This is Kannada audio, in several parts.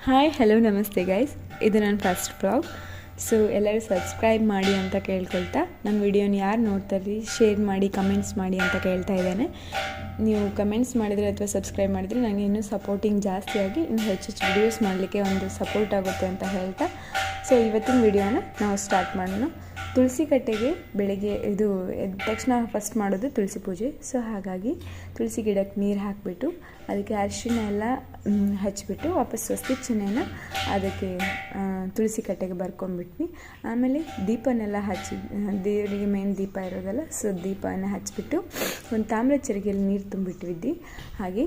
ಹಾಯ್ ಹಲೋ ನಮಸ್ತೆ ಗೈಸ್, ಇದು ನನ್ನ ಫಸ್ಟ್ ವ್ಲಾಗ್. ಸೊ ಎಲ್ಲರೂ ಸಬ್ಸ್ಕ್ರೈಬ್ ಮಾಡಿ ಅಂತ ಕೇಳ್ಕೊಳ್ತಾ, ನನ್ನ ವಿಡಿಯೋನ ಯಾರು ನೋಡ್ತಾರೆ ಶೇರ್ ಮಾಡಿ, ಕಮೆಂಟ್ಸ್ ಮಾಡಿ ಅಂತ ಕೇಳ್ತಾ ಇದ್ದೇನೆ. ನೀವು ಕಮೆಂಟ್ಸ್ ಮಾಡಿದರೆ ಅಥವಾ ಸಬ್ಸ್ಕ್ರೈಬ್ ಮಾಡಿದರೆ ನನಗೆ ಇನ್ನೂ ಸಪೋರ್ಟಿಂಗ್ ಜಾಸ್ತಿಯಾಗಿ ಇನ್ನೂ ಹೆಚ್ಚು ವಿಡಿಯೋಸ್ ಮಾಡಲಿಕ್ಕೆ ಒಂದು ಸಪೋರ್ಟ್ ಆಗುತ್ತೆ ಅಂತ ಹೇಳ್ತಾ, ಸೊ ಇವತ್ತಿನ ವಿಡಿಯೋನ ನಾವು ಸ್ಟಾರ್ಟ್ ಮಾಡೋಣ. ತುಳಸಿ ಕಟ್ಟೆಗೆ ಬೆಳಗ್ಗೆ ಎದ್ದ ತಕ್ಷಣ ಫಸ್ಟ್ ಮಾಡೋದು ತುಳಸಿ ಪೂಜೆ. ಸೊ ಹಾಗಾಗಿ ತುಳಸಿ ಗಿಡಕ್ಕೆ ನೀರು ಹಾಕಿಬಿಟ್ಟು ಅದಕ್ಕೆ ಅರಿಶಿನ ಎಲ್ಲ ಹಚ್ಚಿಬಿಟ್ಟು ವಾಪಸ್ ಸ್ವಸ್ತಿಕ್ ಚಿಹ್ನೆನ ಅದಕ್ಕೆ ತುಳಸಿ ಕಟ್ಟೆಗೆ ಬರ್ಕೊಂಡ್ಬಿಟ್ವಿ. ಆಮೇಲೆ ದೀಪನೆಲ್ಲ ಹಚ್ಚಿ, ದೇವರಿಗೆ ಮೇನ್ ದೀಪ ಇರೋದಲ್ಲ, ಸೊ ದೀಪನ ಹಚ್ಚಿಬಿಟ್ಟು ಒಂದು ತಾಮ್ರದ ಚರಿಗೆಯಲ್ಲಿ ನೀರು ತುಂಬಿಟ್ಟಿದ್ವಿ. ಹಾಗೆ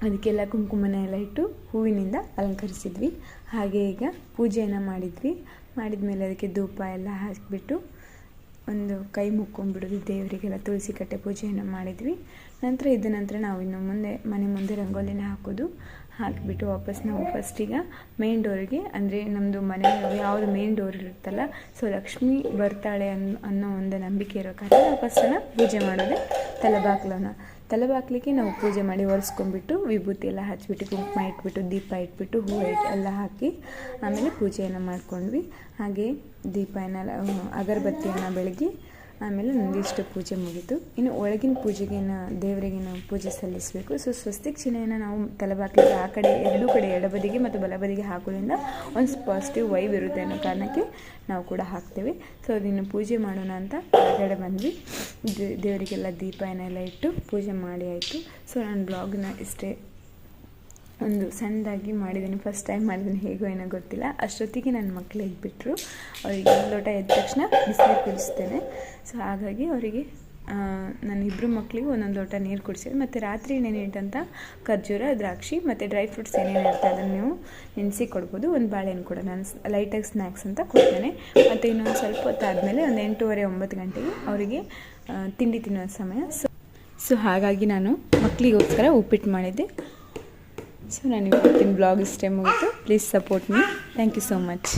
ಅದಕ್ಕೆಲ್ಲ ಕುಂಕುಮನ ಎಲ್ಲ ಇಟ್ಟು ಹೂವಿನಿಂದ ಅಲಂಕರಿಸಿದ್ವಿ. ಹಾಗೆ ಈಗ ಪೂಜೆಯನ್ನು ಮಾಡಿದ್ಮೇಲೆ ಅದಕ್ಕೆ ಧೂಪ ಎಲ್ಲ ಹಾಕಿಬಿಟ್ಟು ಒಂದು ಕೈ ಮುಕ್ಕೊಂಡ್ಬಿಡೋದು ದೇವರಿಗೆಲ್ಲ. ತುಳಸಿ ಕಟ್ಟೆ ಪೂಜೆಯನ್ನು ಮಾಡಿದ್ವಿ. ನಂತರ ನಾವು ಇನ್ನು ಮನೆ ಮುಂದೆ ರಂಗೋಲಿನ ಹಾಕಿಬಿಟ್ಟು ವಾಪಸ್ ನಾವು ಫಸ್ಟಿಗೆ ಮೇನ್ ಡೋರಿಗೆ, ಅಂದರೆ ನಮ್ಮದು ಮನೆ ಯಾವುದು ಮೇನ್ ಡೋರ್ ಇರುತ್ತಲ್ಲ, ಸೊ ಲಕ್ಷ್ಮಿ ಬರ್ತಾಳೆ ಅನ್ನೋ ಒಂದು ನಂಬಿಕೆ ಇರೋ ಕಾರಣ ನಾವು ಫಸ್ಟನ್ನು ಪೂಜೆ ಮಾಡೋದೇ ತಲೆಬಾಗ್ಲಿಕ್ಕೆ ನಾವು ಪೂಜೆ ಮಾಡಿ ಒರೆಸ್ಕೊಂಡ್ಬಿಟ್ಟು ವಿಭೂತಿ ಎಲ್ಲ ಹಚ್ಬಿಟ್ಟು ಕುಂಕುಮ ಇಟ್ಬಿಟ್ಟು ದೀಪ ಇಟ್ಬಿಟ್ಟು ಹೂವು ಎಲ್ಲ ಹಾಕಿ ಆಮೇಲೆ ಪೂಜೆಯನ್ನು ಮಾಡ್ಕೊಂಡ್ವಿ. ಹಾಗೆ ದೀಪನ ಅಗರಬತ್ತಿಯನ್ನು ಬೆಳಗಿ ಆಮೇಲೆ ಒಂದಿಷ್ಟು ಪೂಜೆ ಮುಗೀತು. ಇನ್ನು ಒಳಗಿನ ಪೂಜೆಗೆ ದೇವರಿಗೆ ನಾವು ಪೂಜೆ ಸಲ್ಲಿಸಬೇಕು. ಸೊ ಸ್ವಸ್ತಿಕ್ ಚಿಹ್ನೆಯನ್ನು ನಾವು ತಲೆಬಾಗ್ಲಿಗೆ ಆ ಕಡೆ ಎರಡೂ ಕಡೆ ಎಡಬದಿಗೆ ಮತ್ತು ಬಲಬದಿಗೆ ಹಾಕೋದ್ರಿಂದ ಒಂದು ಪಾಸಿಟಿವ್ ವೈಬ್ ಇರುತ್ತೆ ಅನ್ನೋ ಕಾರಣಕ್ಕೆ ನಾವು ಕೂಡ ಹಾಕ್ತೇವೆ. ಸೊ ಅದನ್ನು ಪೂಜೆ ಮಾಡೋಣ ಅಂತ ಹೊರಗಡೆ ಬಂದ್ವಿ. ದೇವರಿಗೆಲ್ಲ ದೀಪ ಏನೆಲ್ಲ ಇಟ್ಟು ಪೂಜೆ ಮಾಡಿ ಆಯಿತು. ಸೊ ನಾನು ಬ್ಲಾಗ್ನ ಇಷ್ಟೇ ಒಂದು ಸಣ್ಣದಾಗಿ ಮಾಡಿದ್ದೀನಿ, ಫಸ್ಟ್ ಟೈಮ್ ಮಾಡಿದ್ದೀನಿ, ಹೇಗೋ ಏನೋ ಗೊತ್ತಿಲ್ಲ. ಅಷ್ಟೊತ್ತಿಗೆ ನನ್ನ ಮಕ್ಕಳು ಎದ್ಬಿಟ್ರು. ಅವರಿಗೆ ಒಂದು ಲೋಟ ಎದ್ದ ತಕ್ಷಣ ಬಿಸಿನೀರು ಕುಡಿಸ್ತೇನೆ. ಸೊ ಹಾಗಾಗಿ ಅವರಿಗೆ ನನ್ನ ಇಬ್ಬರು ಮಕ್ಕಳಿಗೂ ಒಂದೊಂದು ಲೋಟ ನೀರು ಕುಡಿಸಿದೆ. ಮತ್ತು ರಾತ್ರಿ ನೆನೆಯಿಟ್ಟಂಥ ಖರ್ಜೂರ, ದ್ರಾಕ್ಷಿ ಮತ್ತು ಡ್ರೈ ಫ್ರೂಟ್ಸ್ ಏನೇನು ಇರುತ್ತೆ ಅದನ್ನು ನೀವು ನೆನೆಸಿ ಕೊಡ್ಬೋದು. ಒಂದು ಬಾಳೆಹಣ್ಣು ಕೂಡ ನಾನು ಲೈಟಾಗಿ ಸ್ನ್ಯಾಕ್ಸ್ ಅಂತ ಕೊಡ್ತೇನೆ. ಮತ್ತು ಇನ್ನೊಂದು ಸ್ವಲ್ಪ ಹೊತ್ತಾದಮೇಲೆ ಒಂದು 8:30 9 ಗಂಟೆಗೆ ಅವರಿಗೆ ತಿಂಡಿ ತಿನ್ನೋ ಸಮಯ. ಸೊ ಹಾಗಾಗಿ ನಾನು ಮಕ್ಕಳಿಗೋಸ್ಕರ ಉಪ್ಪಿಟ್ಟು ಮಾಡಿದ್ದೆ. ಸೊ ನಾನು ಇವತ್ತಿನ ಬ್ಲಾಗ್ ಇಷ್ಟೇ ಮುಗಿತು. Please support me. Thank you so much.